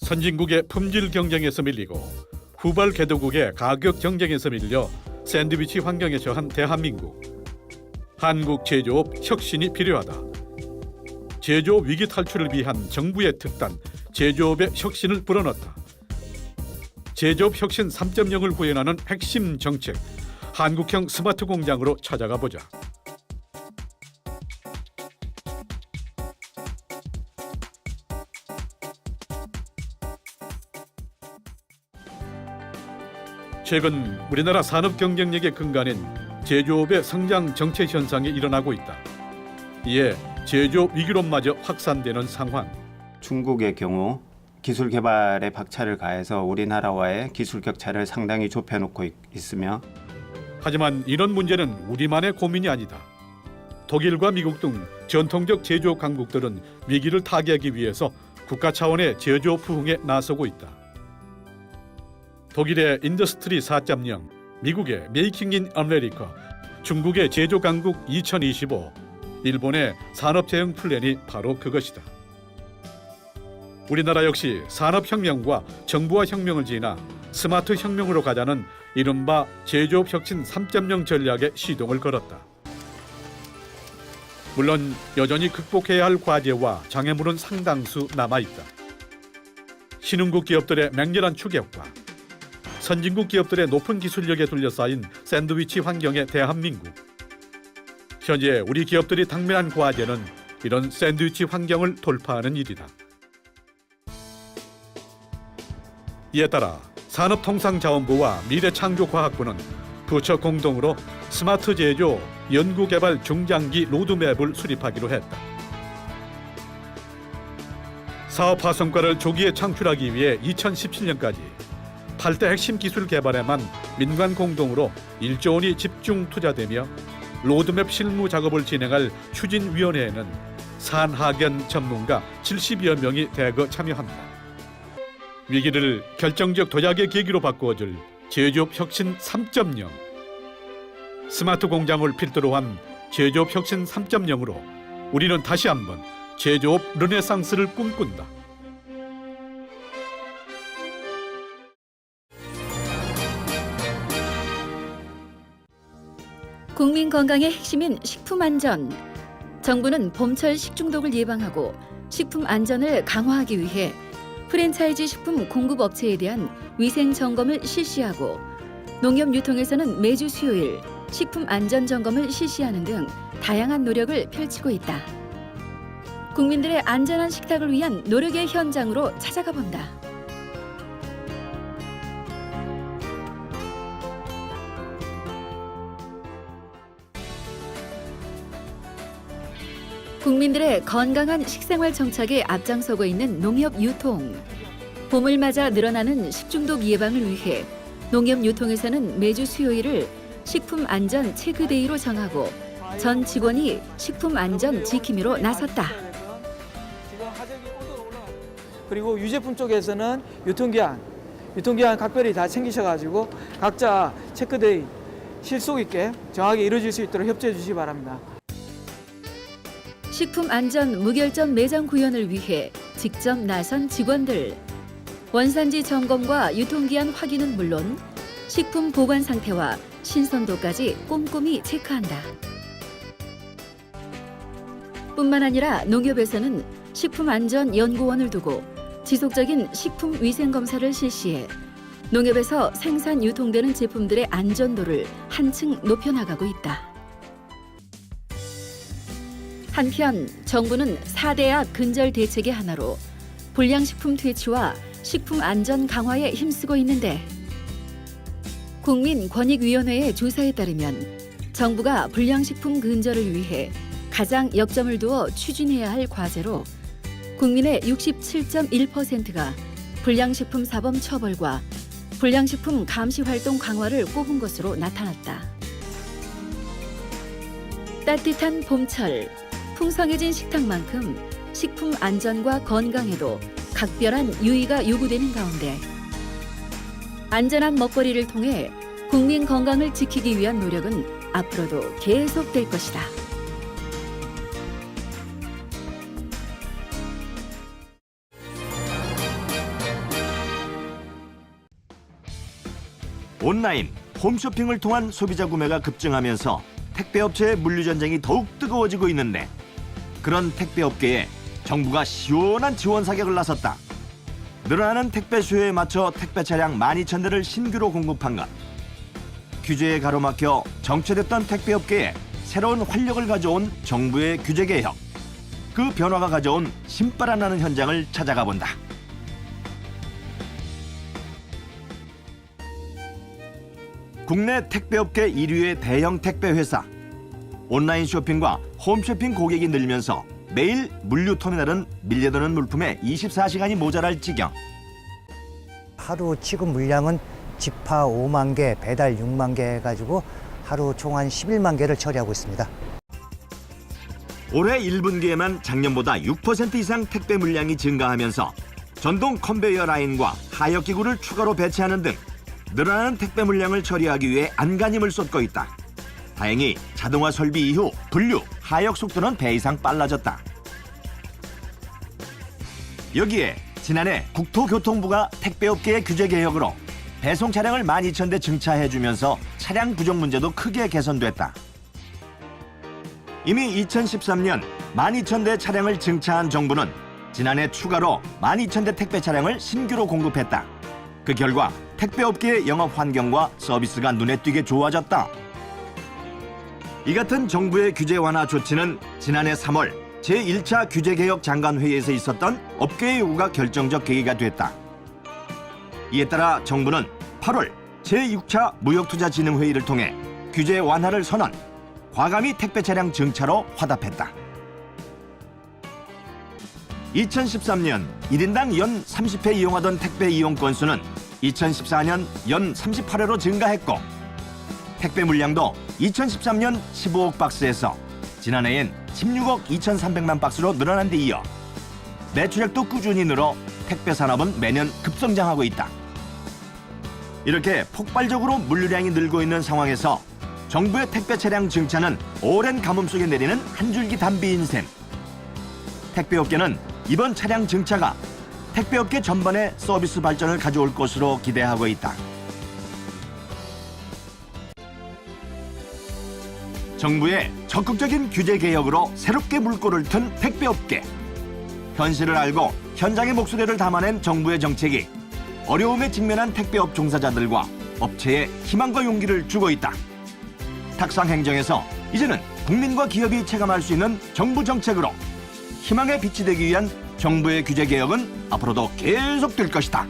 선진국의 품질 경쟁에서 밀리고 후발 개도국의 가격 경쟁에서 밀려 샌드위치 환경에 처한 대한민국. 한국 제조업 혁신이 필요하다. 제조업 위기 탈출을 위한 정부의 특단, 제조업의 혁신을 불어넣었다. 제조업 혁신 3.0을 구현하는 핵심 정책, 한국형 스마트 공장으로 찾아가 보자. 최근 우리나라 산업 경쟁력의 근간인 제조업의 성장 정체 현상이 일어나고 있다. 이에 제조업 위기론마저 확산되는 상황. 중국의 경우 기술 개발에 박차를 가해서 우리나라와의 기술 격차를 상당히 좁혀놓고 있으며, 하지만 이런 문제는 우리만의 고민이 아니다. 독일과 미국 등 전통적 제조업 강국들은 위기를 타개하기 위해서 국가 차원의 제조업 부흥에 나서고 있다. 독일의 인더스트리 4.0, 미국의 메이킹 인 아메리카, 중국의 제조 강국 2025, 일본의 산업 대응 플랜이 바로 그것이다. 우리나라 역시 산업혁명과 정부화 혁명을 지나 스마트 혁명으로 가자는 이른바 제조업 혁신 3.0 전략에 시동을 걸었다. 물론 여전히 극복해야 할 과제와 장애물은 상당수 남아있다. 신흥국 기업들의 맹렬한 추격과 선진국 기업들의 높은 기술력에 둘러싸인 샌드위치 환경의 대한민국. 현재 우리 기업들이 당면한 과제는 이런 샌드위치 환경을 돌파하는 일이다. 이에 따라 산업통상자원부와 미래창조과학부는 부처 공동으로 스마트 제조 연구개발 중장기 로드맵을 수립하기로 했다. 사업화 성과를 조기에 창출하기 위해 2017년까지 8대 핵심 기술 개발에만 민간 공동으로 1조 원이 집중 투자되며 로드맵 실무 작업을 진행할 추진위원회에는 산학연 전문가 70여 명이 대거 참여합니다. 위기를 결정적 도약의 계기로 바꾸어줄 제조업 혁신 3.0. 스마트 공장을 필두로 한 제조업 혁신 3.0으로 우리는 다시 한번 제조업 르네상스를 꿈꾼다. 국민 건강의 핵심인 식품 안전. 정부는 봄철 식중독을 예방하고 식품 안전을 강화하기 위해 프랜차이즈 식품 공급업체에 대한 위생 점검을 실시하고 농협유통에서는 매주 수요일 식품 안전 점검을 실시하는 등 다양한 노력을 펼치고 있다. 국민들의 안전한 식탁을 위한 노력의 현장으로 찾아가 본다. 국민들의 건강한 식생활 정착에 앞장서고 있는 농협유통. 봄을 맞아 늘어나는 식중독 예방을 위해 농협유통에서는 매주 수요일을 식품 안전 체크데이로 정하고 전 직원이 식품 안전 지킴이로 나섰다. 그리고 유제품 쪽에서는 유통기한 각별히 다 챙기셔가지고 각자 체크데이 실속 있게 정확하게 이루어질 수 있도록 협조해 주시기 바랍니다. 식품 안전 무결점 매장 구현을 위해 직접 나선 직원들. 원산지 점검과 유통기한 확인은 물론 식품 보관 상태와 신선도까지 꼼꼼히 체크한다. 뿐만 아니라 농협에서는 식품안전연구원을 두고 지속적인 식품위생검사를 실시해 농협에서 생산 유통되는 제품들의 안전도를 한층 높여나가고 있다. 한편 정부는 4대약 근절 대책의 하나로 불량식품 퇴치와 식품 안전 강화에 힘쓰고 있는데, 국민권익위원회의 조사에 따르면 정부가 불량식품 근절을 위해 가장 역점을 두어 추진해야 할 과제로 국민의 67.1%가 불량식품 사범 처벌과 불량식품 감시 활동 강화를 꼽은 것으로 나타났다. 따뜻한 봄철, 풍성해진 식탁만큼 식품 안전과 건강에도 각별한 유의가 요구되는 가운데 안전한 먹거리를 통해 국민 건강을 지키기 위한 노력은 앞으로도 계속될 것이다. 온라인, 홈쇼핑을 통한 소비자 구매가 급증하면서 택배업체의 물류전쟁이 더욱 뜨거워지고 있는데 그런 택배업계에 정부가 시원한 지원 사격을 나섰다. 늘어나는 택배 수요에 맞춰 택배 차량 12,000대를 신규로 공급한 것. 규제에 가로막혀 정체됐던 택배업계에 새로운 활력을 가져온 정부의 규제 개혁. 그 변화가 가져온 신바람 나는 현장을 찾아가 본다. 국내 택배업계 1위의 대형 택배 회사. 온라인 쇼핑과 홈쇼핑 고객이 늘면서 매일 물류터미널은 밀려드는 물품에 24시간이 모자랄 지경. 하루 취급 물량은 집파 5만 개, 배달 6만 개 해가지고 하루 총 한 11만 개를 처리하고 있습니다. 올해 1분기에만 작년보다 6% 이상 택배 물량이 증가하면서 전동 컨베이어 라인과 하역기구를 추가로 배치하는 등 늘어나는 택배 물량을 처리하기 위해 안간힘을 쏟고 있다. 다행히 자동화 설비 이후 분류, 하역 속도는 배 이상 빨라졌다. 여기에 지난해 국토교통부가 택배업계의 규제 개혁으로 배송 차량을 12,000대 증차해주면서 차량 부족 문제도 크게 개선됐다. 이미 2013년 12,000대 차량을 증차한 정부는 지난해 추가로 12,000대 택배 차량을 신규로 공급했다. 그 결과 택배업계의 영업 환경과 서비스가 눈에 띄게 좋아졌다. 이 같은 정부의 규제 완화 조치는 지난해 3월 제1차 규제개혁 장관회의에서 있었던 업계의 요구가 결정적 계기가 됐다. 이에 따라 정부는 8월 제6차 무역투자진흥회의를 통해 규제 완화를 선언, 과감히 택배 차량 증차로 화답했다. 2013년 1인당 연 30회 이용하던 택배 이용 건수는 2014년 연 38회로 증가했고 택배 물량도 2013년 15억 박스에서 지난해엔 16억 2,300만 박스로 늘어난 데 이어 매출액도 꾸준히 늘어 택배 산업은 매년 급성장하고 있다. 이렇게 폭발적으로 물류량이 늘고 있는 상황에서 정부의 택배 차량 증차는 오랜 가뭄 속에 내리는 한 줄기 단비인 셈. 택배업계는 이번 차량 증차가 택배업계 전반의 서비스 발전을 가져올 것으로 기대하고 있다. 정부의 적극적인 규제 개혁으로 새롭게 물꼬를 튼 택배업계. 현실을 알고 현장의 목소리를 담아낸 정부의 정책이 어려움에 직면한 택배업 종사자들과 업체에 희망과 용기를 주고 있다. 탁상행정에서 이제는 국민과 기업이 체감할 수 있는 정부 정책으로 희망의 빛이 되기 위한 정부의 규제 개혁은 앞으로도 계속될 것이다.